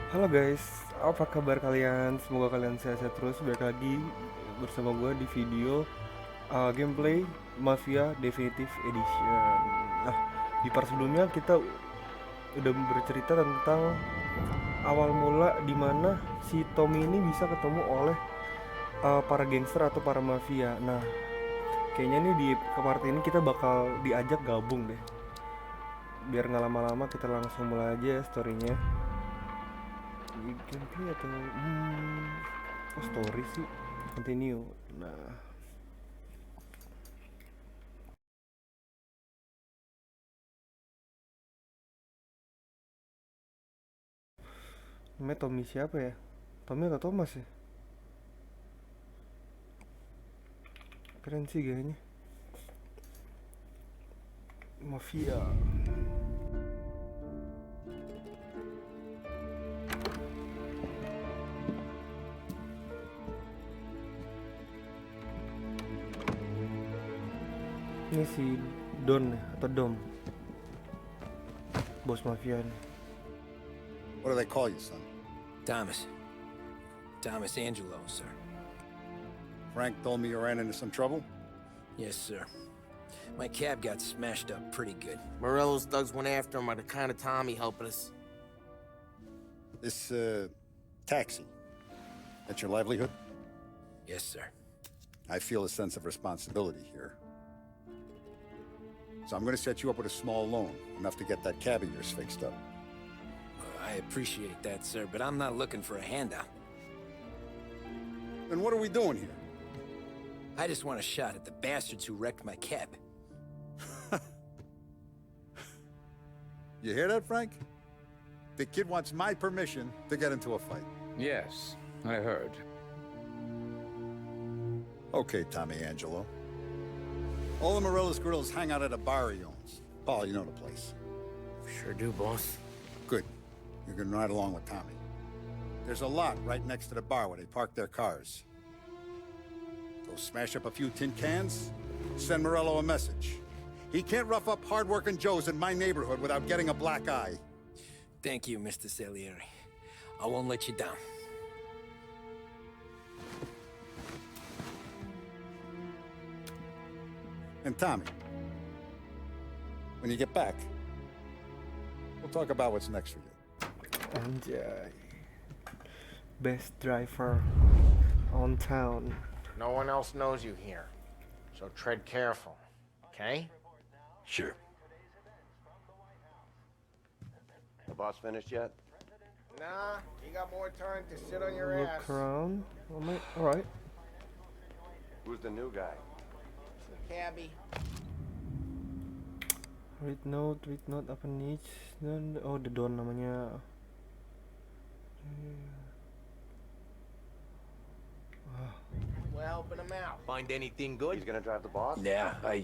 Halo guys, apa kabar kalian? Semoga kalian sehat-sehat terus. Balik lagi bersama gue di video gameplay Mafia Definitive Edition. Nah, di part sebelumnya kita udah bercerita tentang awal mula dimana si Tommy ini bisa ketemu oleh para gangster atau para mafia. Nah, kayaknya nih di part ini kita bakal diajak gabung deh. Biar nggak lama-lama kita langsung mulai aja ya storynya. Gameplay atau oh, story sih, continue. Nah, namanya Tommy siapa ya? Tommy atau Thomas ya? Keren sih kayaknya. Mafia. Ini si Don ya, atau Dom, bos mafia nih. What do they call you, son? Thomas. Thomas Angelo, sir. Frank told me you ran into some trouble? Yes, sir. My cab got smashed up pretty good. Morello's thugs went after him by the kind of Tommy helping us. This, taxi. That's your livelihood? Yes, sir. I feel a sense of responsibility here. So I'm gonna set you up with a small loan, enough to get that cab of yours fixed up. I appreciate that, sir, but I'm not looking for a handout. Then what are we doing here? I just want a shot at the bastards who wrecked my cab. You hear that, Frank? The kid wants my permission to get into a fight. Yes, I heard. Okay, Tommy Angelo. All the Morello's grills hang out at a bar he owns. Paul, you know the place. Sure do, boss. Good. You can ride along with Tommy. There's a lot right next to the bar where they park their cars. Go smash up a few tin cans, send Morello a message. He can't rough up hard-working Joes in my neighborhood without getting a black eye. Thank you, Mr. Salieri. I won't let you down. And Tommy, when you get back, we'll talk about what's next for you. Anjay. Best driver on town. No one else knows you here, so tread careful, okay? Sure. The boss finished yet? Nah, you got more time to sit on your ass. Look around. Oh my, alright. Who's the new guy? Cabbie. Read note apa niche dan oh the Don namanya. We're helping him out. Find anything good? He's gonna drive the boss? Yeah, Nah,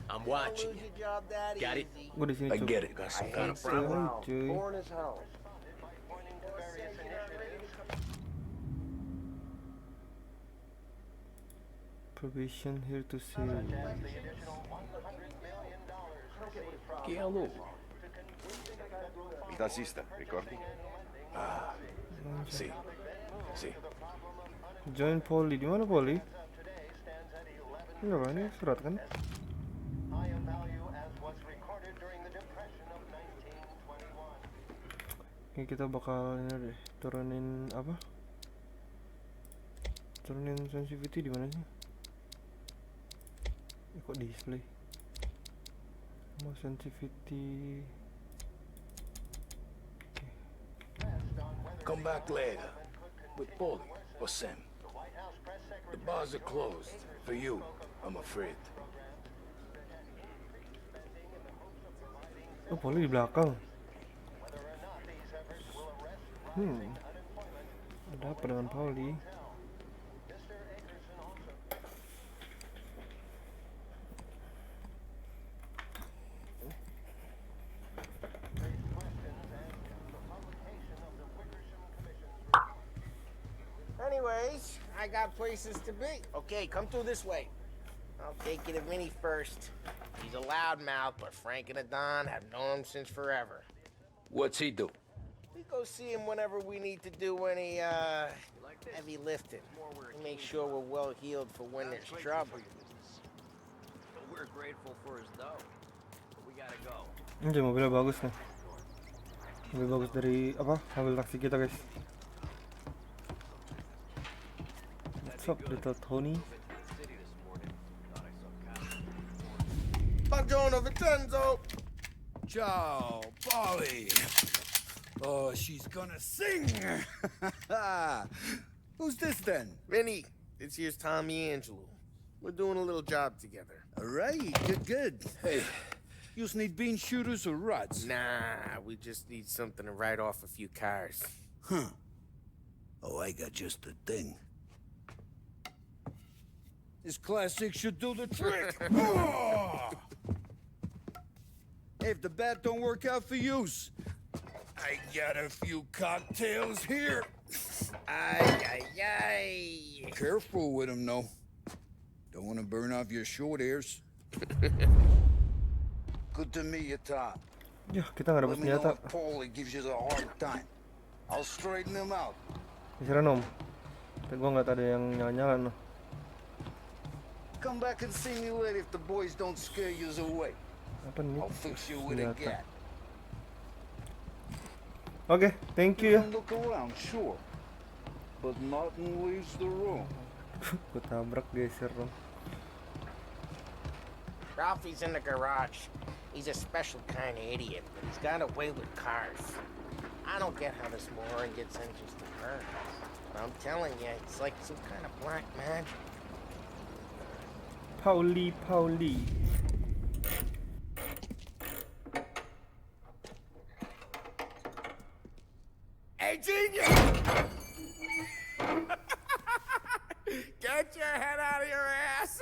I'm you watching lose you. your job that Got it? easy. Gue di sini I tuh. get it. Got I some kind of hate problem? Brown. cuy. Born as hell. Probation here to see. Che è lui? Il tassista, ricordi? Sì, sì. Join Poli, di mana Poli? Enggak kan, ini surat kan? Oke, kita bakal ini deh, turunin apa? Turunin sensitivity di mana sih? Kok display? Mau sensitivity. Come back later. With Polly or Sam. The bars are closed. For you, I'm afraid. Oh, Poli di belakang. Ada apa dengan Poli? Anyways, I got places to be. Okay, come through this way. I'll take you to Vinny first. He's a loudmouth, but Frank and the Don have known him since forever. What's he do? We go see him whenever we need to do any heavy lifting. We make sure we're well healed for when there's trouble. We're grateful for his dough. But we gotta go. Ini mobilnya bagus nih. Lebih bagus dari apa? Mobil taksi kita, guys. What's up, little Tony? Buongiorno, Vincenzo. Ciao, Polly. Oh, she's gonna sing. Who's this then? Vinny, this here's Tommy Angelo. We're doing a little job together. All right, good. Hey, you need bean shooters or rods? Nah, we just need something to write off a few cars. Huh. Oh, I got just the thing. This classic should do the trick. Oh! Hey, if the bat don't work out for use, I got a few cocktails here. Ay. Careful with them, though. Don't want to burn off your short hairs. Good to meet you, Tom. Ya, kita nggak dapat Let me know senjata. if Paulie gives you the hard time. I'll straighten him out. Kira Om. Tapi gua nggak ada yang nyala-nyala noh. Come back and see me later if the boys don't scare you away. Apa nih? I'll fix you with a Senjata. gat. Oke, thank you ya. can look around, sure. But nothing leaves the room. Gua tabrak geser dong. Ralphie's in the garage. He's a special kind of idiot, but he's got a way with cars. I don't get how this moron gets engines to burn. But I'm telling you, it's like some kind of black magic. Pauli. Hey, genius! Get your head out of your ass!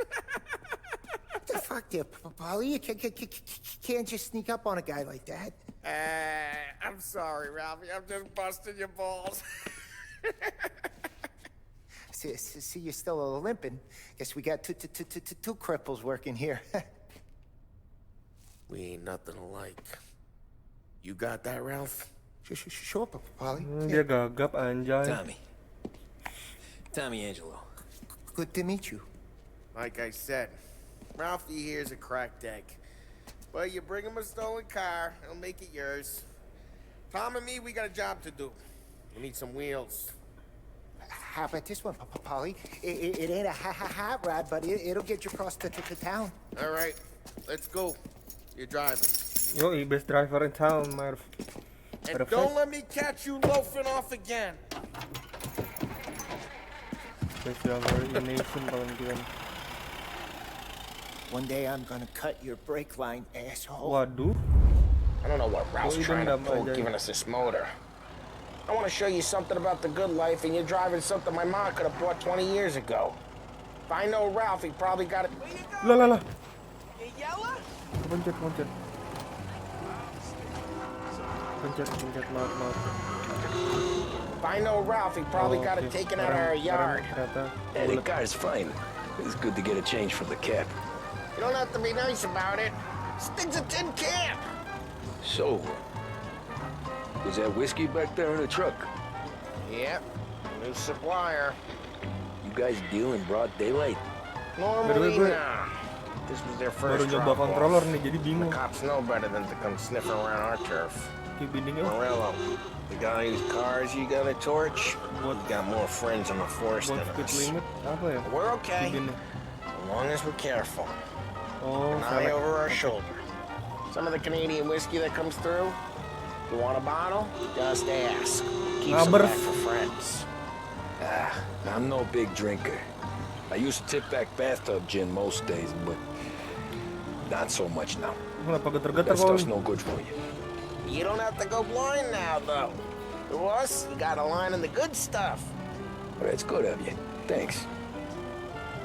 What the fuck there, Polly? You can't just sneak up on a guy like that. I'm sorry, Ralphie. I'm just busting your balls. See, you're still limping. Guess we got two cripples working here. We ain't nothing alike. You got that, Ralph? Sure, Polly. Dia gagap anjay. Tommy Angelo. Good to meet you. Like I said, Ralphie here's a cracked egg. Well, you bring him a stolen car, he'll make it yours. Tom and me, we got a job to do. We need some wheels. How about this one, Polly? It ain't a hot rod, but it'll get you across to town. All right, let's go. You're driving. Yo, best driver in town, Marv. And Perfect. don't let me catch you loafing off again. Best driver in nation kalau gitu kan. One day I'm gonna cut your brake line, asshole. Waduh. I don't know what Ralph's Oh, trying to dendam pull, aja. giving us this motor. I want to show you something about the good life, and you're driving something my mom could have bought 20 years ago. If I know Ralph, he probably got it. Where you go? Lah. You yellow? Pencet. Pencet, maaf. If I know Ralph, he probably got it oke. taken out of our yard. Ternyata Hey, the car's fine. It's good to get a change for the cab. You don't have to be nice about it. This thing's a tin can. So, was that whiskey back there in the truck? Yep, new supplier. You guys deal in broad daylight? Normally, Gue- nah. This was their baru first nyoba drop controller off. nih, jadi The bingung. cops know better than to come sniffing around our turf. Kayak bindingnya Morello, the guy whose cars you gonna torch, What? you got more friends on the force buat than speed us. limit apa ya? We're okay, Bindingnya. as long as we're careful. Oh, An eye salah. over our shoulder. Some of the Canadian whiskey that comes through, you want a bottle? Just ask. Keep some Ngabers. back for friends. I'm no big drinker. I used to tip back bathtub gin most days, but not so much now. Kenapa geter-geter That kok? stuff's no good for you. You don't have to go blind now, though. To us, you got a line in the good stuff. Well, that's good of you. Thanks.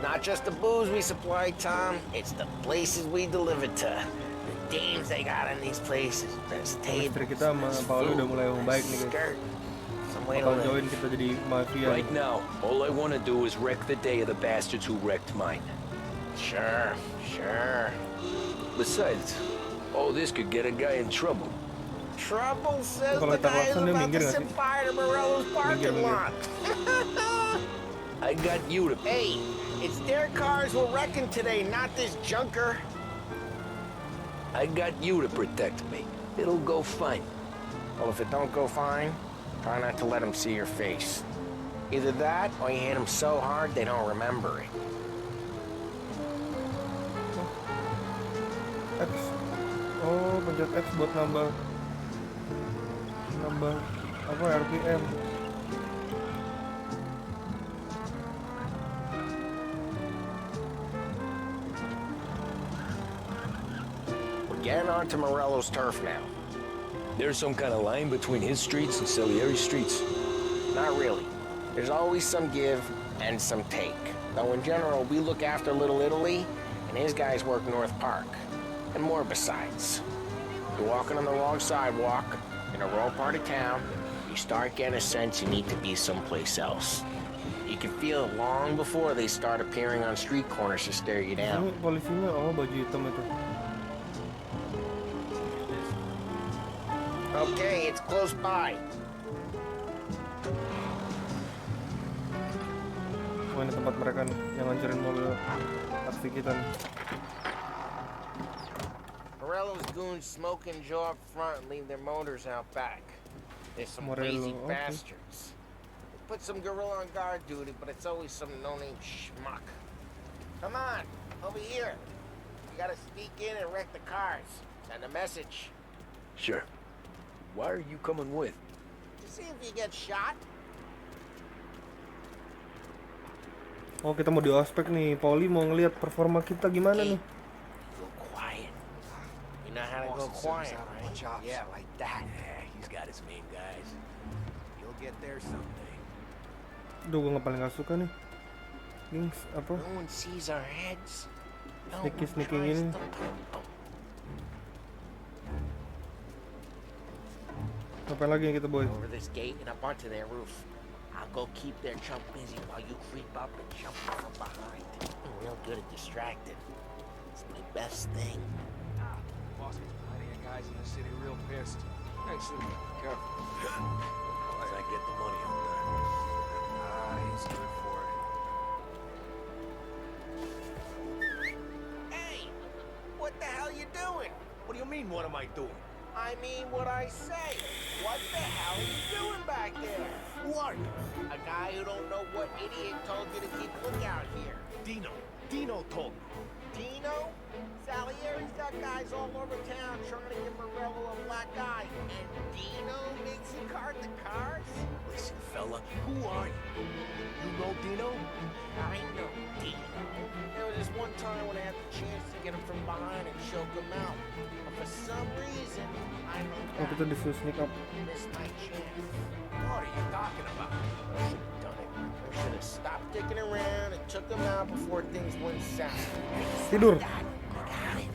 Not just the booze we supply, Tom. It's the places we deliver to. The dames they got in these places. Best Istri tables, kita sama best Pauli udah food, mulai membaik best nih guys. skirt. Some way to Bakal live. join kita jadi mafia. Right now, all I want to do is wreck the day of the bastards who wrecked mine. Sure. Besides, all this could get a guy in trouble. trouble, says Kalau the kita guy who's klakson dia about minggir to nggak set sih? fire to Morello's parking Minggir. lot. I got you to... Hey, it's their cars we're wrecking today, not this junker. I got you to protect me. It'll go fine. Well, if it don't go fine, try not to let them see your face. Either that, or you hit them so hard they don't remember it. X. Oh, pencet X buat nambah apa RPM. We're getting onto Morello's turf now. There's some kind of line between his streets and Salieri's streets. Not really. There's always some give and some take. Though in general, we look after Little Italy, and his guys work North Park. And more besides. You're walking on the wrong sidewalk, in a wrong part of town, you start getting a sense you need to be someplace else. You can feel it long before they start appearing on street corners to stare you down. Ini polisinya baju hitam itu. Okay, it's close by. Oh, ini tempat mereka nih yang ngancurin mobil taksi kita nih. Morello's goons smoke and jaw up front and leave their motors out back. There's some lazy Morello, okay. bastards. They put some gorilla on guard duty, but it's always some no-name schmuck. Come on, over here. You gotta sneak in and wreck the cars. Send a message. Sure. Why are you coming with? To see if you get shot. Oh, kita mau di ospek nih. Poli mau ngelihat performa kita gimana nih. Go quiet. You know how to go quiet, right? Yeah, like that. Yeah, he's got his main guys. You'll get there someday. Duh, gue paling gak suka nih. Gings, apa? No one sees our heads. No Sneaky one tries ini. to pump 'em. Apa lagi yang kita boy? Over this gate and up onto their roof. I'll go keep their chump busy while you creep up and jump from behind. I'm real good at distracting. It's my best thing. Boss gets plenty of guys in the city real pissed. Actually, careful. As I get the money, I'm done. He's good for it. Hey! What the hell you doing? What do you mean, what am I doing? I mean what I say. What the hell are you doing back there? Who are you? A guy who don't know what idiot told you to keep lookout here. Dino. Dino told me. Dino? Salieri's got guys all over town trying to give Morello a black eye. And Dino makes you cart the cars? Listen, fella, who are you? You know Dino? I know Dino. There was this one time when I had the chance to get him from behind and choke him out. But for some reason, I Oh, kita disuruh sneak up. missed my chance. What are you talking about? I should have done it. I should have stopped dicking around and took him out before things went south. Tidur. I got it.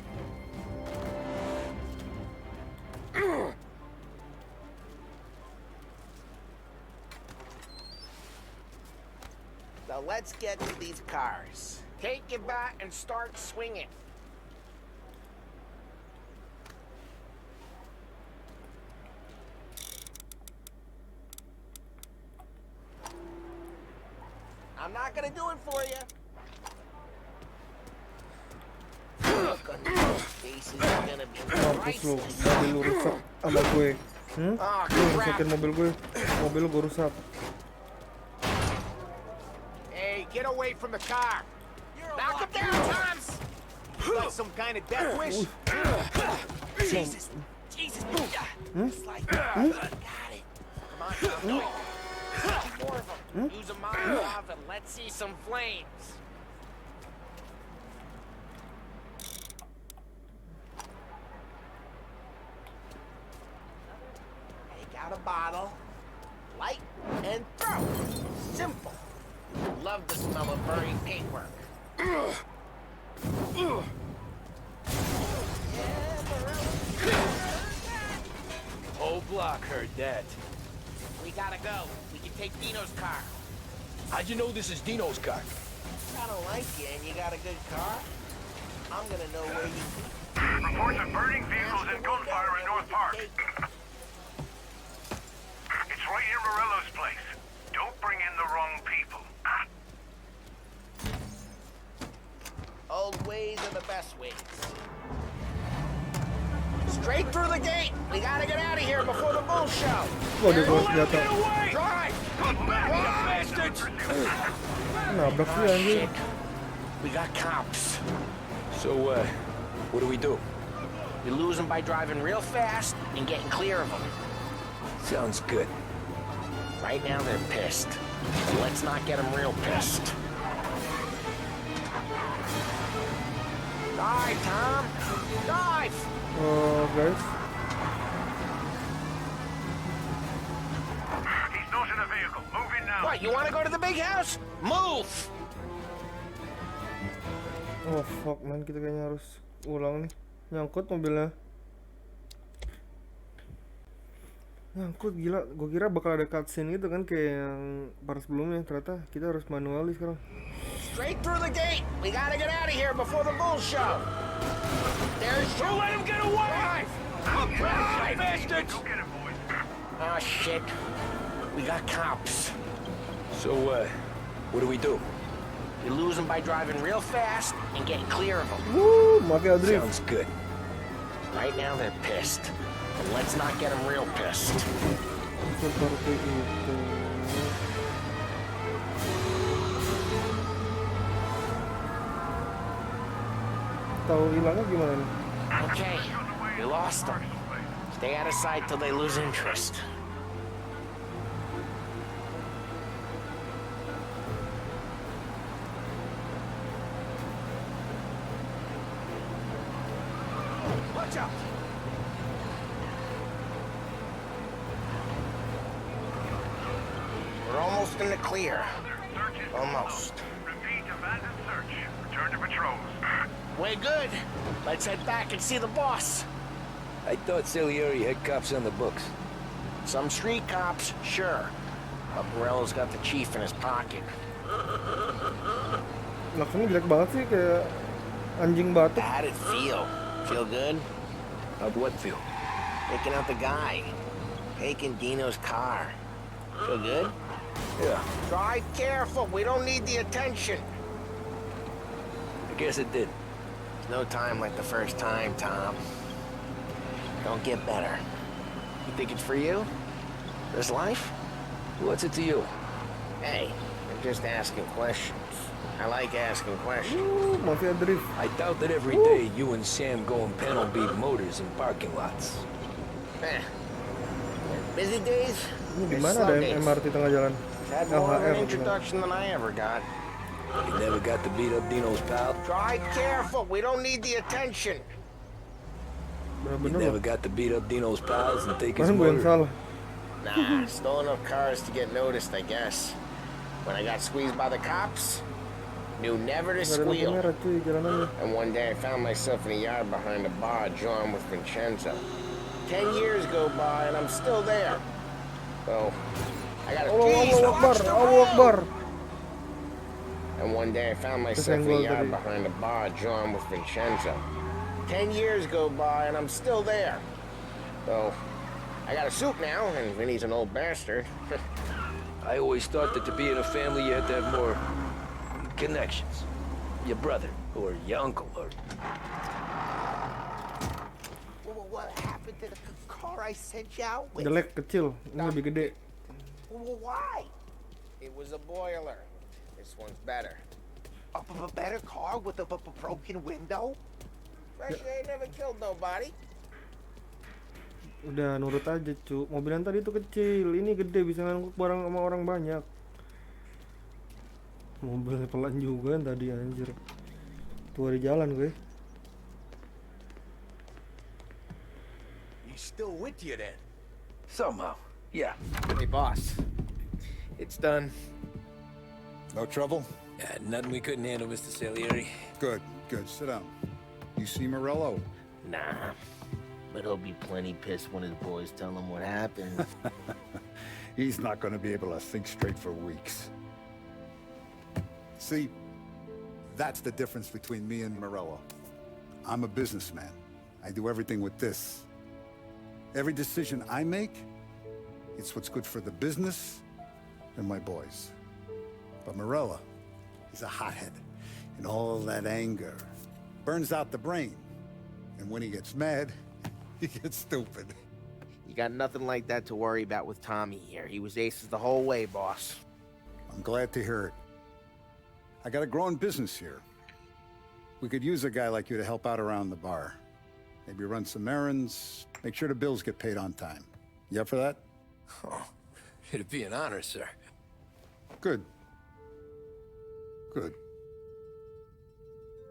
Now let's get to these cars. Take your bat and start swinging. I'm not gonna do it for you. Look on your faces is gonna be Mampus lu, priceless. mobil lu rusak sama gue. Oh, Lu crap. rusakin mobil gue. Mobil lu gue rusak. Hey, get away from the car! Knock him down, Toms! Like some kind of death wish? Jesus! Jesus! Just like that. Got it. Come on, Tom. More of them. Use a Molotov and let's see some flames. Take out a bottle, light, and throw. Simple. Love the smell of burning paintwork. Whole block heard that. We gotta go. We can take Dino's car. How'd you know this is Dino's car? I don't like you and you got a good car. I'm gonna know where you Reports of burning vehicles and gunfire in North Park. ways are the best ways. Straight through the gate. We gotta get out of here before the bull show. Wah, dia keluar senjata. Drive! Come back, you bastards! Nabrak sih anjir. Shit. We got cops. So, what do we do? We lose them by driving real fast and getting clear of them. Sounds good. Right now they're pissed. So let's not get them real pissed. Dive, Tom! Dive! Guys. He's not in a vehicle. Moving now. What, you wanna go to the big house? Move! Oh fuck man, kita kayaknya harus ulang nih. Nyangkut mobilnya. Nyangkut, gila. Gue kira bakal ada cutscene gitu kan kayak yang part sebelumnya. Ternyata kita harus manualis sekarang. Straight through the gate! We gotta get out of here before the bull show! There's... Don't let him get away! Drive! Bastards! Go get him, boys. Oh, shit. We got cops. So, what do we do? We lose them by driving real fast and getting clear of them. Woo, Mafia III. Sounds good. Right now they're pissed. And let's not get them real pissed. Seperti itu. Tahu hilangnya gimana nih? Okay, we lost them. Stay out of sight till they lose interest. Watch out! We're almost in the clear. Search is Almost. Repeat, abandoned search. Return to patrols. We're good. Let's head back and see the boss. I thought Salieri had cops on the books. Some street cops, sure. But Morello's got the chief in his pocket. Laksanya jelek banget sih, kayak anjing batuk. How'd it feel? Feel good? How'd what feel? Picking out the guy. Taking Dino's car. Feel good? Yeah, Drive careful. We don't need the attention. I guess it did. No time like the first time, Tom. Don't get better. You think it's for you? This life? What's it to you? Hey, I'm just asking questions. I like asking questions. Woo, Mafia Drift. I doubt that every day you and Sam go and panel beat motors in parking lots. Eh. Busy days? Ini di There's mana slow ada days. MRT tengah jalan? Had more of an LHR gitu. introduction than I ever got. You never got to beat up Dino's pal? Drive careful. We don't need the attention. You Bener-bener never loh. got to beat up Dino's pals and take his Kan gue yang motor? salah. Nah, stole enough cars to get noticed, I guess. When I got squeezed by the cops, knew never to Gak ada lampu squeal. merah cuy, jalanannya. And one day I found myself in a yard behind a bar drawn with Vincenzo. 10 years go by and I'm still there. So, I got a keys, Allah Akbar, watch the Allah road! Akbar. And one day I found myself in a Kesenggol yard tadi. behind a bar drawn with Vincenzo. 10 years go by and I'm still there. So, I got a suit now, and Vinny's an old bastard. I always thought that to be in a family you had to have more connections. Your brother, or your uncle, or... What happened to the car I sent you out with? Jelek, kecil. Ini lebih gede. Why? It was a boiler. This one's better. A better car with a broken window? Fresh air never killed nobody. Udah nurut aja cu. Mobil yang tadi itu kecil, ini gede, bisa ngangkut barang sama orang banyak. Mobilnya pelan juga yang tadi anjir. Tua di jalan gue. He's still with you then? Somehow, yeah. Hey, boss. It's done. No trouble? Nothing we couldn't handle, Mr. Salieri. Good, good. Sit down. You see Morello? Nah. But he'll be plenty pissed when his boys tell him what happened. He's not going to be able to think straight for weeks. See, that's the difference between me and Morello. I'm a businessman. I do everything with this. Every decision I make, it's what's good for the business and my boys. But Morello, he's a hothead. And all that anger, burns out the brain. And when he gets mad, he gets stupid. You got nothing like that to worry about with Tommy here. He was aces the whole way, boss. I'm glad to hear it. I got a growing business here. We could use a guy like you to help out around the bar. Maybe run some errands, make sure the bills get paid on time. You up for that? Oh, it'd be an honor, sir. Good. Good.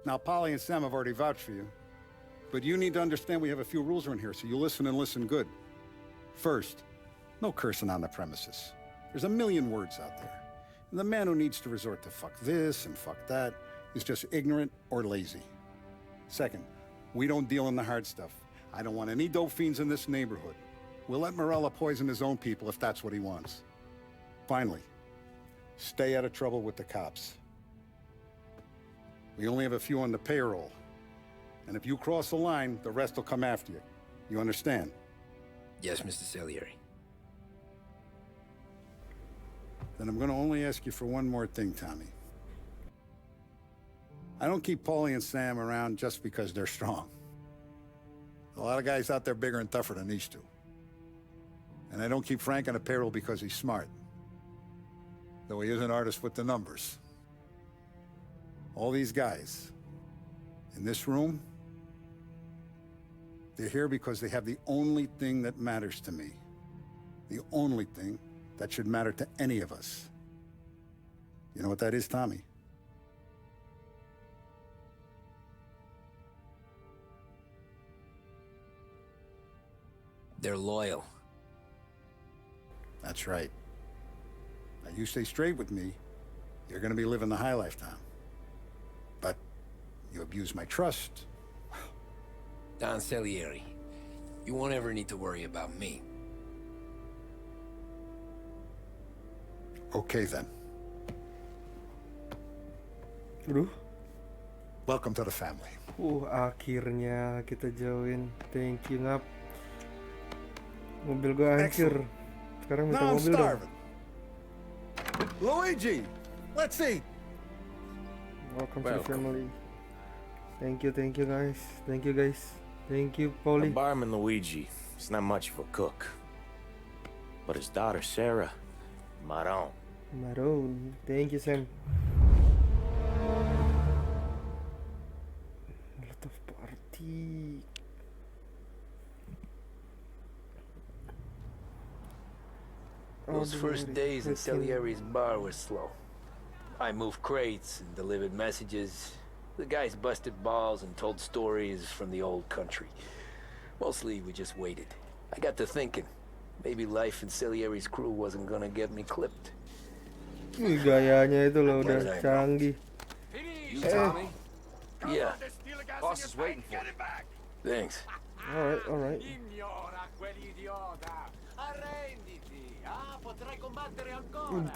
Now, Polly and Sam have already vouched for you. But you need to understand we have a few rules around here, so you listen and listen good. First, no cursing on the premises. There's a million words out there. And the man who needs to resort to fuck this and fuck that is just ignorant or lazy. Second, we don't deal in the hard stuff. I don't want any dope fiends in this neighborhood. We'll let Morella poison his own people if that's what he wants. Finally, stay out of trouble with the cops. We only have a few on the payroll. And if you cross the line, the rest will come after you. You understand? Yes, Mr. Salieri. Then I'm gonna only ask you for one more thing, Tommy. I don't keep Paulie and Sam around just because they're strong. A lot of guys out there bigger and tougher than these two. And I don't keep Frank on a payroll because he's smart. Though he is an artist with the numbers. All these guys in this room, they're here because they have the only thing that matters to me. The only thing that should matter to any of us. You know what that is, Tommy? They're loyal. That's right. Now you stay straight with me, you're gonna be living the high life, Tom. But you abuse my trust. Don Salieri, you won't ever need to worry about me. Okay then. Aduh. Welcome to the family. Akhirnya kita join. Thank you, Ngap. Mobil gua hancur. Sekarang minta Now I'm mobil dong. starving. Luigi, let's eat. Welcome to the family. Thank you guys. Thank you guys. Thank you, Paulie. The barman Luigi is not much of a cook. But his daughter Sarah, Maron. Maroon. Thank you, Sam. A lot of party. Those first days at Salieri's bar were slow. I moved crates and delivered messages. The guys busted balls and told stories from the old country. Mostly we just waited. I got to thinking, maybe life in Salieri's crew wasn't gonna get me clipped. Gayanya itu loh udah canggih. You, Tommy? Yeah, Boss is waiting for you. thanks. Alright.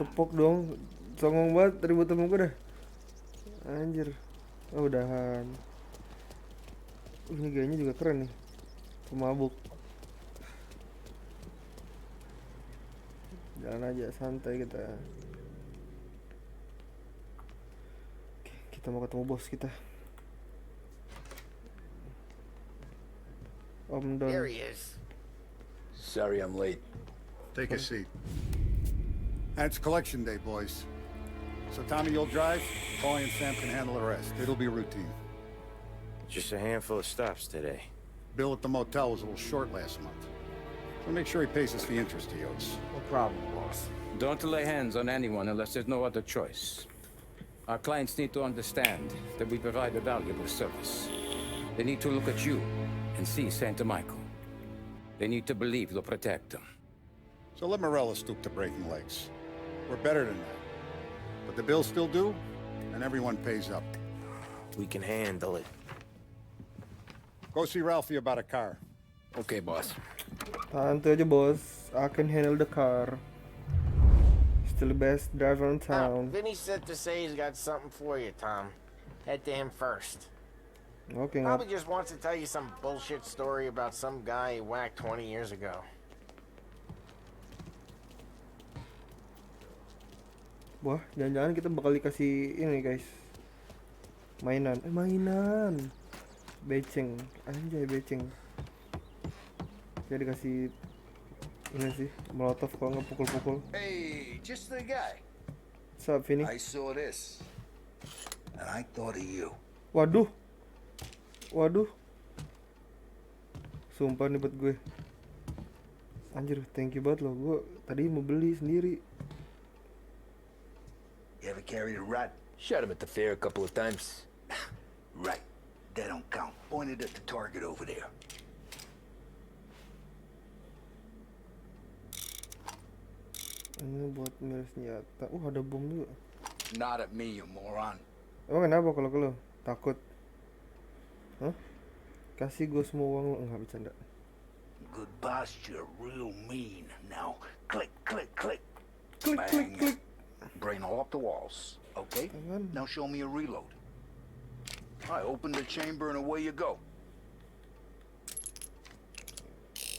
Tepok dong. Songong banget ribut temen gue dah. Anjir. Oh, udahan. Ini gayanya juga keren nih. Pemabuk. Jalan aja santai kita. Oke, kita mau ketemu bos kita. Om Don. There he is. Sorry I'm late. Take a seat. It's collection day, boys. So Tommy, you'll drive. Paulie and Sam can handle the rest. It'll be routine. Just a handful of stops today. Bill at the motel was a little short last month. So make sure he pays us the interest he owes. No problem, boss. Don't lay hands on anyone unless there's no other choice. Our clients need to understand that we provide a valuable service. They need to look at you and see Santa Michael. They need to believe you'll protect them. So let Morella stoop to breaking legs. We're better than that. But the bill's still due, and everyone pays up. We can handle it. Go see Ralphie about a car. Okay, boss. Santai aja bos. I can handle the car. Still the best driver in town. Vinny said to say he's got something for you, Tom. Head to him first. Okay, Probably just wants to tell you some bullshit story about some guy he whacked 20 years ago. Wah, jangan-jangan kita bakal dikasih ini guys. Mainan. Mainan. Beceng, anjay beceng. Kayak dikasih ini sih, molotov kalau nggak pukul-pukul. Hey, just the guy. What's up, Vinny? I saw this, and I thought of you. Waduh. Sumpah nih buat gue. Anjir, thank you banget loh. Gue tadi mau beli sendiri. You ever carried a rat? Shot him at the fair a couple of times. Right. That don't count. Pointed at the target over there. Ini buat miras senjata. Ada bom juga. Not at me, you moron. Emang kenapa kalau lo takut? Hah? Kasih gue semua uang lo. Enggak, bercanda. Good boss, you're real mean. Now, click, click, click. Click, click, click. Brain all off the walls. Okay? Now show me a reload. I open the chamber and away you go.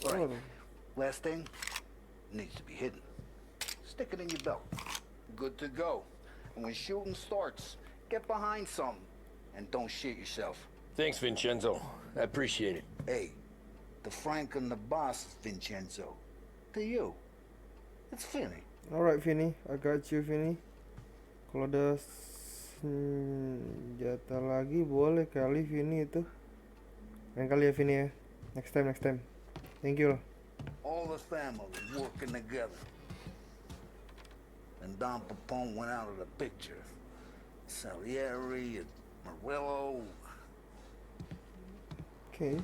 Right. Last thing needs to be hidden. Stick it in your belt. Good to go. And when shooting starts, get behind something and don't shit yourself. Thanks, Vincenzo. I appreciate it. Hey, the Frank and the boss, Vincenzo. To you, it's Vinny. Alright, Vinny. I got you, Vinny. Kalau ada senjata lagi boleh kali Vinny itu. Lain kali ya Vinny ya. Next time. Thank you. All the family working together. And Don Papone went out of the picture. Salieri and Murillo. Oke.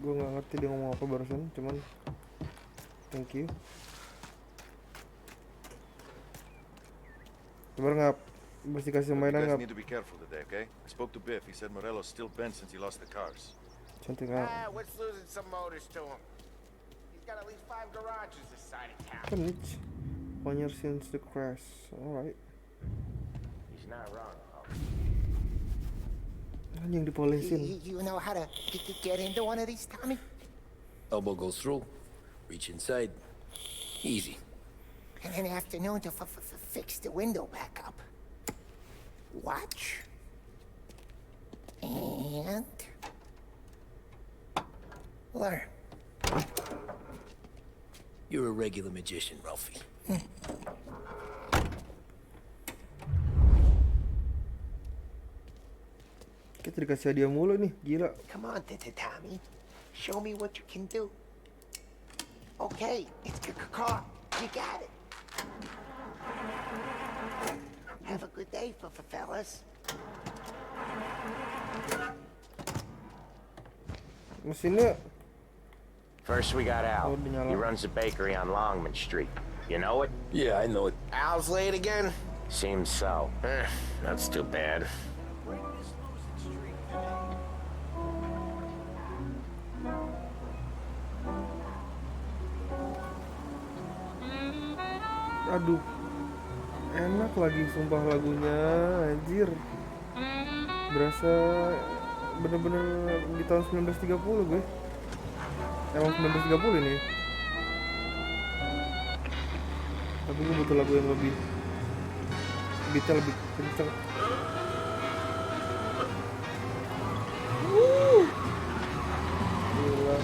Gue nggak ngerti dia ngomong apa barusan. Cuman thank you. Coba ngap bersih kasih mainan ngap. You guys need to be careful today, okay? I spoke to Biff. He said Morello's still bent since he lost the cars. Cantik ngap. What's losing some motors to him? He's got at least 5 garages this side of town. Kenich. 1 year since the crash. Alright. He's not wrong. Anjing dipolesin. You know how to get into one of these, Tommy? Elbow goes through. Reach inside. Easy. And an afternoon to fix the window back up. Watch. And learn. You're a regular magician, Ralphie. Kita dikasih hadiah mulu nih, gila. Come on, Tommy. Show me what you can do. Okay, it's a car. You got it. Have a good day, fellas. Mesinnya. First we got Al. Oh, dinyala. He runs a bakery on Longman Street. You know it? Yeah, I know it. Al's late again? Seems so. That's too bad. Aduh, enak lagi sumpah lagunya, anjir. Berasa bener-bener di tahun 1930 gue. Emang 1930 ini. Tapi gue butuh lagu yang lebih beatnya lebih kenceng. Gila.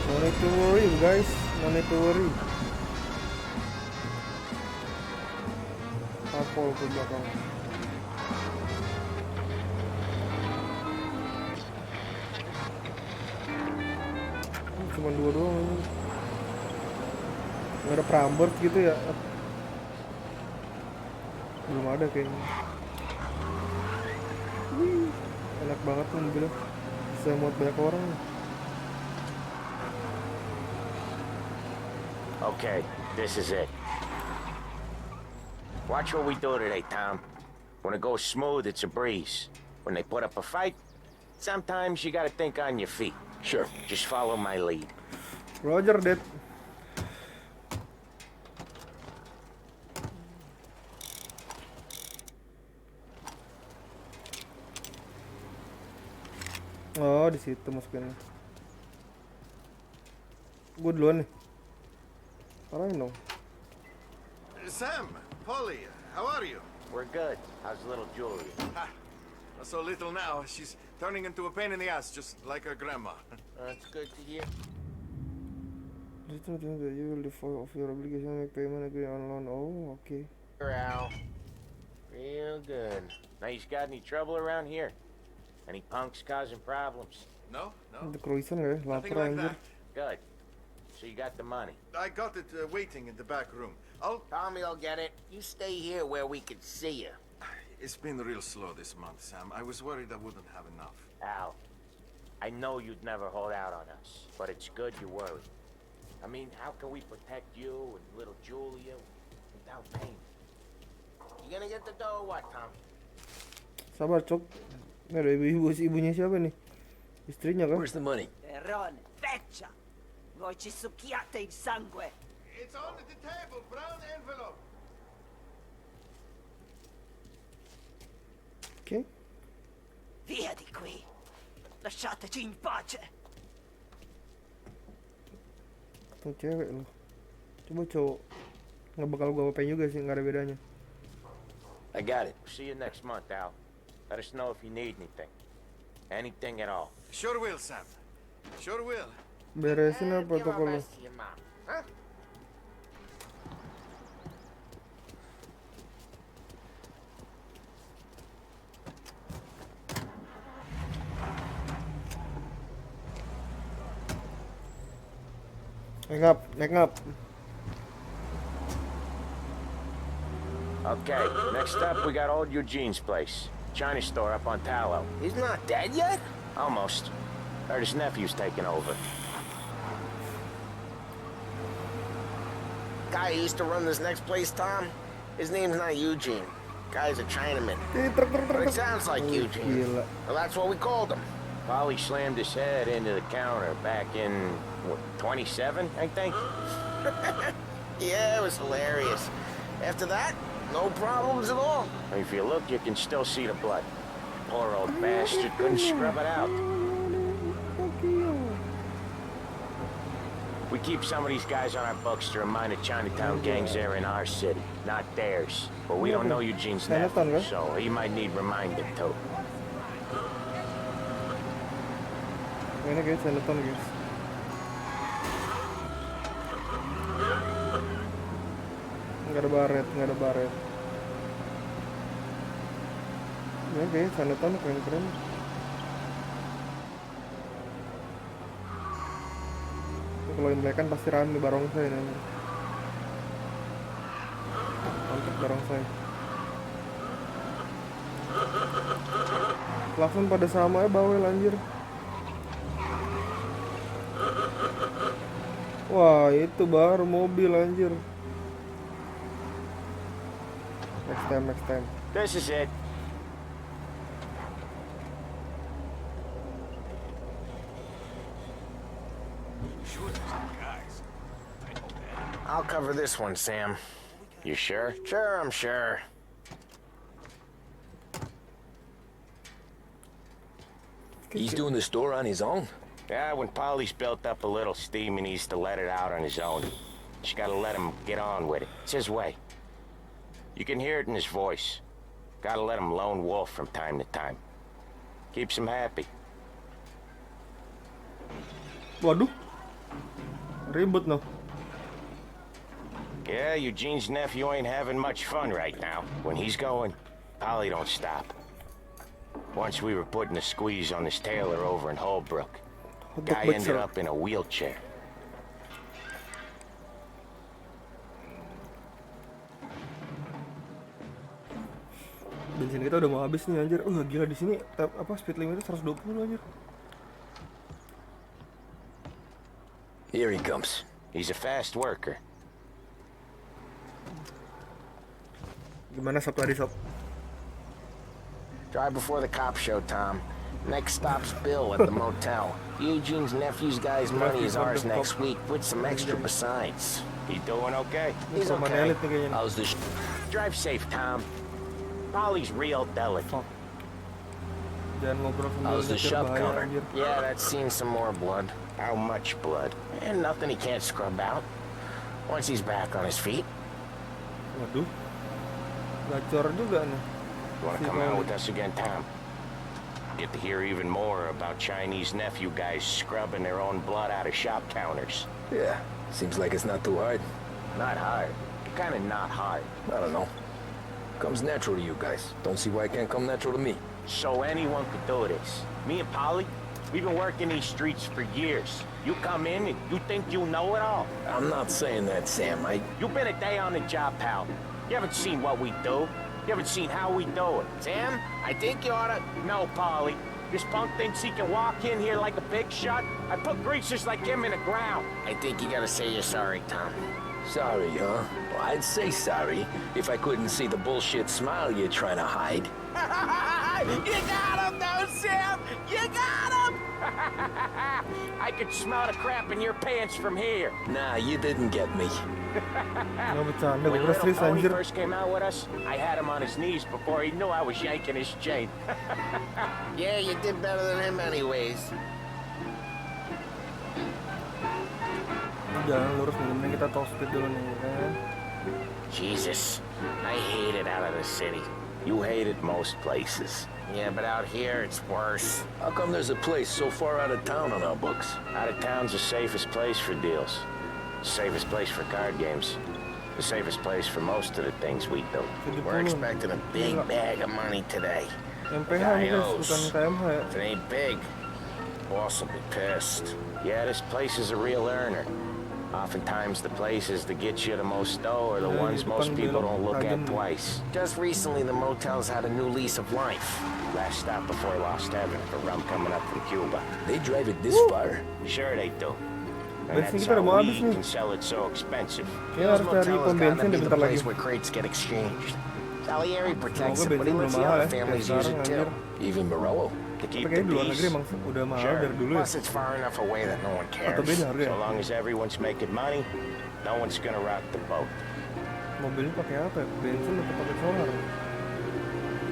No need to worry guys, no need to worry. Apol ke belakang. Cuma 2 doang ini. Nggak ada Prambors gitu ya? Belum ada kayaknya. Wih, enak banget tuh mobilnya. Bisa muat banyak orang. Okay, this is it. Watch what we do today, Tom. When it goes smooth, it's a breeze. When they put up a fight, sometimes you gotta think on your feet. Sure. Just follow my lead. Roger, Dad. Oh, di situ masukinnya. Gue duluan nih. Parahin dong. Sam, Polly, how are you? We're good. How's little Julia? Ha, not so little now. She's Turning into a pain in the ass, just like her grandma. That's good to hear. Just don't think that you will default of your obligation, make payment, agree on loan. Oh, okay. Al. Real good. Now, he's got any trouble around here? Any punks causing problems? No, no. The croissant ya, Nothing lapar like anjir. that. Good. So you got the money? I got it waiting in the back room. Tommy will get it. You stay here where we can see you. It's been real slow this month, Sam. I was worried I wouldn't have enough. Al, I know you'd never hold out on us, but it's good you worry. I mean, how can we protect you and little Julia without pain? You gonna get the dough or what, Tom? Sabar, Cok. Ini ada ibu-ibu, ibunya siapa nih? Istrinya kan? Where's the money? Perone, feccia! Voi ci succhiate il sangue! It's on the table, brown envelope. Okay. Via di qui! Lasciateci in pace! Tuh cewek loh. Coba cowok. Nggak bakal gua apain juga sih, nggak ada bedanya. I got it. See you next month, Al. Let us know if you need anything. Anything at all. Sure will, Sam. Sure will. Beresin apa Give our protokol lo? best to your mom, huh? Naik ngap. Okay, next up we got old Eugene's place. China store up on Tallow. He's not dead yet? Almost. Heard his nephew's taking over. Guy who used to run this next place, Tom? His name's not Eugene. Guy's a Chinaman. But it sounds like Eugene. Well, that's what we called him. Polly slammed his head into the counter back in, what, 27, I think? Yeah, it was hilarious. After that, no problems at all. If you look, you can still see the blood. Poor old bastard couldn't scrub it out. We keep some of these guys on our books to remind the Chinatown gangs they're in our city, not theirs. But we don't know Eugene's nephew, so he might need reminding too. Ini guys, Chinatown guys. Nggak ada baret, nggak ada baret. Ya guys, Chinatown keren-keren. Kalau Imlek kan pasti rame barongsai namanya. Mantap barongsai. Langsung pada sama ya bawel anjir. Wah, itu baru mobil anjir. Next time. This is it. I'll cover this one, Sam. You sure? Sure, I'm sure. He's doing the store on his own? Yeah, when Polly's built up a little steam, he needs to let it out on his own. Just gotta let him get on with it. It's his way. You can hear it in his voice. Gotta let him lone wolf from time to time. Keeps him happy. Waduh. Ribut no. Yeah, Eugene's nephew ain't having much fun right now. When he's going, Polly don't stop. Once we were putting a squeeze on this tailor over in Holbrook. Guy ended up in a wheelchair. Bensin kita udah mau habis nih anjir. Gila di sini speed limitnya 120 anjir. Here he comes. He's a fast worker. Gimana sob tadi sob? Drive before the cop show, Tom. Next stop's Bill at the motel. Eugene's nephew's guy's money is ours next week, with some extra besides. He doing okay? He's okay. How's the Drive safe, Tom. Polly's real delicate. Jangan ngobrol sama How's the shop counter? Yeah, that's seen some more blood. How much blood? And nothing he can't scrub out. Once he's back on his feet. Waduh. Gacor juga nih. You wanna come out with us again, Tom? Get to hear even more about Chinese nephew guys scrubbing their own blood out of shop counters. Yeah, seems like it's not too hard. Not hard. Kinda not hard. I don't know. Comes natural to you guys. Don't see why it can't come natural to me. So anyone could do this. Me and Polly, we've been working these streets for years. You come in and you think you know it all. I'm not saying that, Sam. You've been a day on the job, pal. You haven't seen what we do. You haven't seen how we do it. Sam, I think you oughta... No, Polly. This punk thinks he can walk in here like a big shot. I put greasers like him in the ground. I think you gotta say you're sorry, Tom. Sorry, huh? Well, I'd say sorry if I couldn't see the bullshit smile you're trying to hide. You got him, though, Sam! You got him! I could smell the crap in your pants from here. Nah, you didn't get me. When little Tony first came out with us, I had him on his knees before he knew I was yanking his chain. Yeah, you did better than him anyways. Jangan lurus nih, mending kita top speed dulu nih, kan? Jesus, I hate it out of the city. You hate it most places. Yeah, but out here, it's worse. How come there's a place so far out of town on our books? Out of town's the safest place for deals. The safest place for card games. The safest place for most of the things we do. We're expecting a big bag of money today. MPH bukan KMH ya? If it ain't big, boss will be pissed. Yeah, this place is a real earner. Oftentimes the places that get you the most dough are the ones most people don't look at twice. Just recently, the motel's had a new lease of life. Last stop before Lost Heaven for rum coming up from Cuba. They drive it this far? Sure they do. And Bensin that's kita udah mau how habis we nih. can sell it so expensive. Kayaknya harus cari pom bensin deh bentar lagi. Where crates get exchanged. Salieri protects Semoga it, but he bensin lets belum the mahal other ya. families Kayak use sekarang it too. anjir. Even Morello. To keep Tapi the kayaknya di luar peace. negeri emang udah mahal Sure. dari dulu ya. Plus, it's far enough away that no one cares. Atau beda harga ya? So long as everyone's making money, no one's gonna rock the boat. Mobilnya pakai apa ya? Bensin atau pakai solar?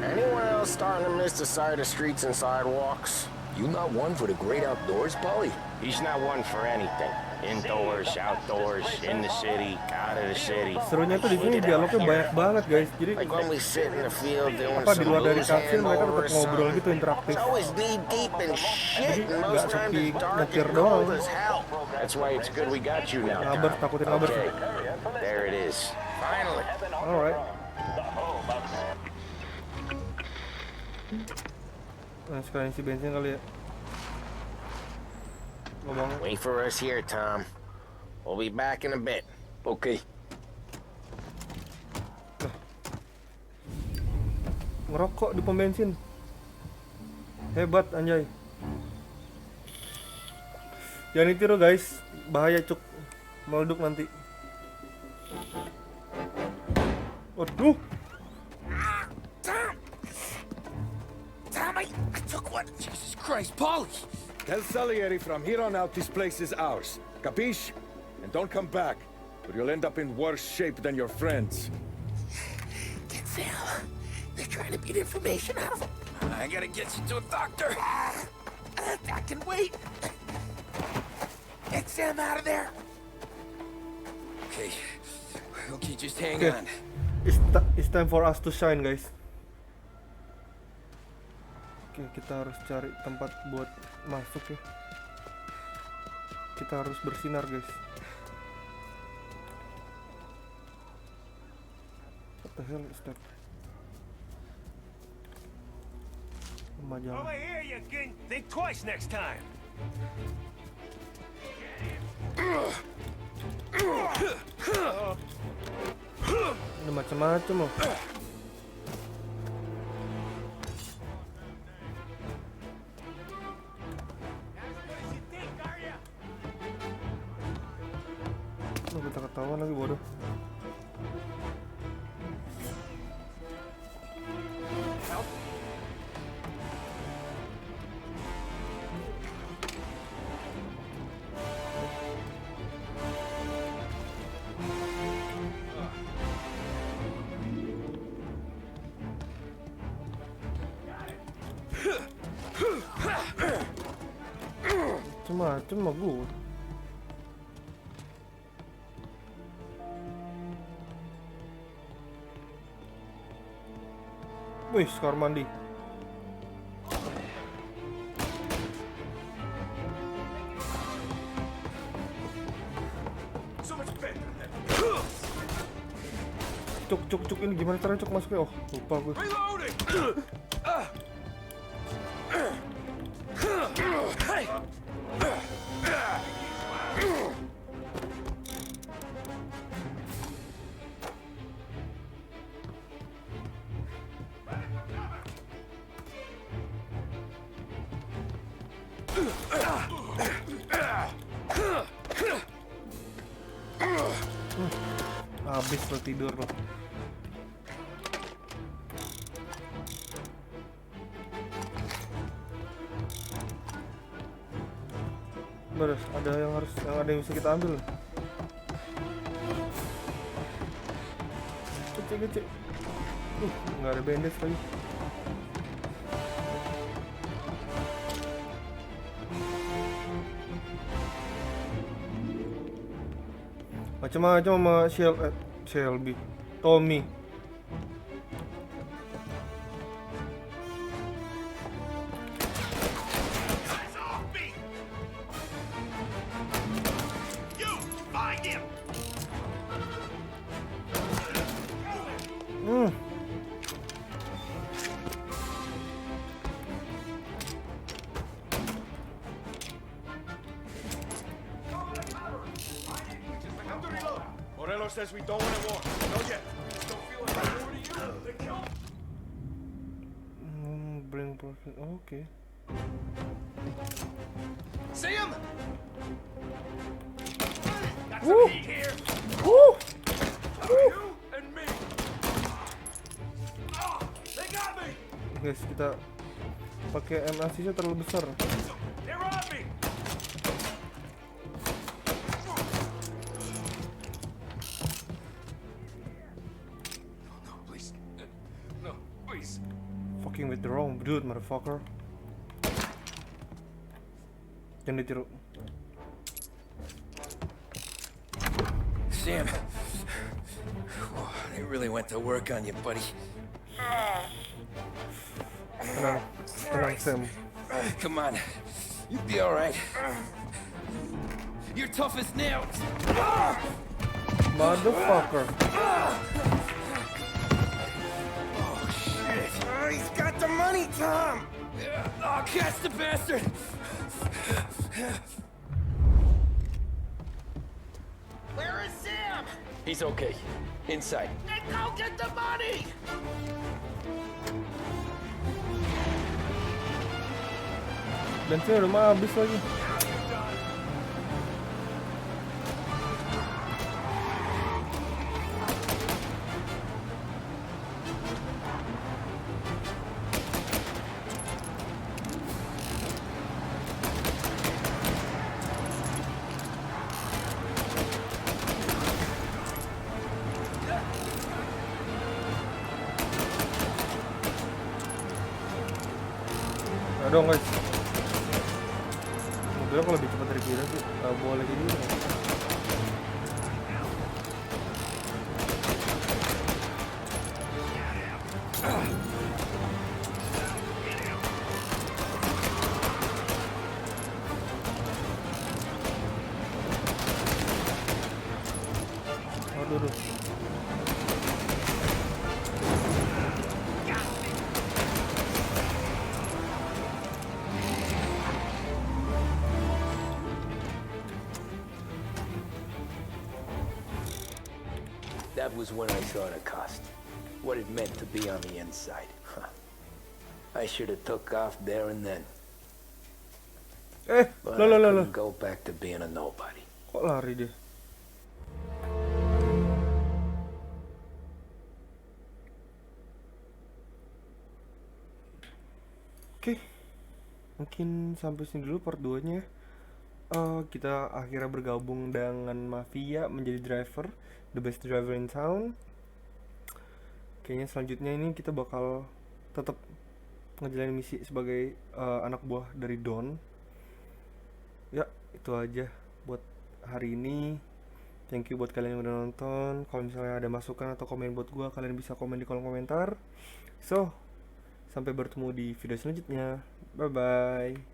Anyone else starting to miss the sight of streets and sidewalks? You not one for the great outdoors, Polly? He's not one for anything. Indoors, outdoors, in the city, out of the city. Serunya tuh di sini dialognya banyak banget guys. Jadi Like when we sit in the field doing apa di some luar dari booze cutscene mereka hangover tetap or ngobrol something. gitu interaktif. It's always knee deep in shit, and Nggak most times sepi it's dark nyetir and cold doang. as hell. That's why it's good we got you now. Ngabar, takutin ngabar. Okay, there it is. Finally. Alright. Nah, sekarang isi bensin kali ya. Ngomong. Wait for us here, Tom. We'll be back in a bit. Okay. Ngerokok di pom bensin. Hebat anjay. Jangan ditiru guys, bahaya cuk. Meleduk nanti. Waduh. Tom, I took one. Jesus Christ, Polly! Tell Salieri from here on out this place is ours. Capiche? And don't come back, or you'll end up in worse shape than your friends. Get Sam. They're trying to beat information out of him. I gotta get you to a doctor. I can wait. Get Sam out of there. Okay. Okay, just hang Okay. on. It's time for us to shine guys. Oke, kita harus cari tempat buat masuk ya. Kita harus bersinar guys. What the hell is that? Pemajang. Over here, you king. Think twice next time. Ini macam-macam loh. Oh, kita ketahuan lagi bodoh. Macam-macam mah gue. Wih, kamar mandi. Cuk, ini gimana caranya Cuk masuknya? Oh, lupa gue. Habis lo tidur lo. Beres, ada yang bisa kita ambil. Kecil. Nggak ada bandage lagi. Macam-macam sama Shelby, Tommy. Morello says we don't want to war. No yet. Don't feel like I war to you. They killed. Bring person. Oh, okay. See him? Got Woo! some heat here. Woo! You and me. Oh, they got me. Guys, kita pakai MLC-nya terlalu besar. They're on me. Fucking with the wrong dude, motherfucker. Jangan ditiru. Sam, they really went to work on you, buddy. Tenang, Sam. Come on, you'll be all right. You're tough as nails. Motherfucker. He's got the money, Tom! Oh, catch the bastard! Where is Sam? He's okay. Inside. Then go get the money! Bensinnya udah mau habis lagi. Dong guys, mobilnya kalau lebih cepat dari kira sih nggak boleh gini. Aduh. That was when I saw the cost. What it meant to be on the inside. Huh. I should have took off there and then. But I couldn't go back to being a nobody. Kok lari dia? Oke. Mungkin sampai sini dulu part 2-nya. Kita akhirnya bergabung dengan Mafia menjadi driver, the best driver in town. Kayaknya selanjutnya ini kita bakal tetap ngejalanin misi sebagai anak buah dari Don. Ya, itu aja buat hari ini. Thank you buat kalian yang udah nonton. Kalau misalnya ada masukan atau komen buat gua, kalian bisa komen di kolom komentar. So, sampai bertemu di video selanjutnya. Bye bye.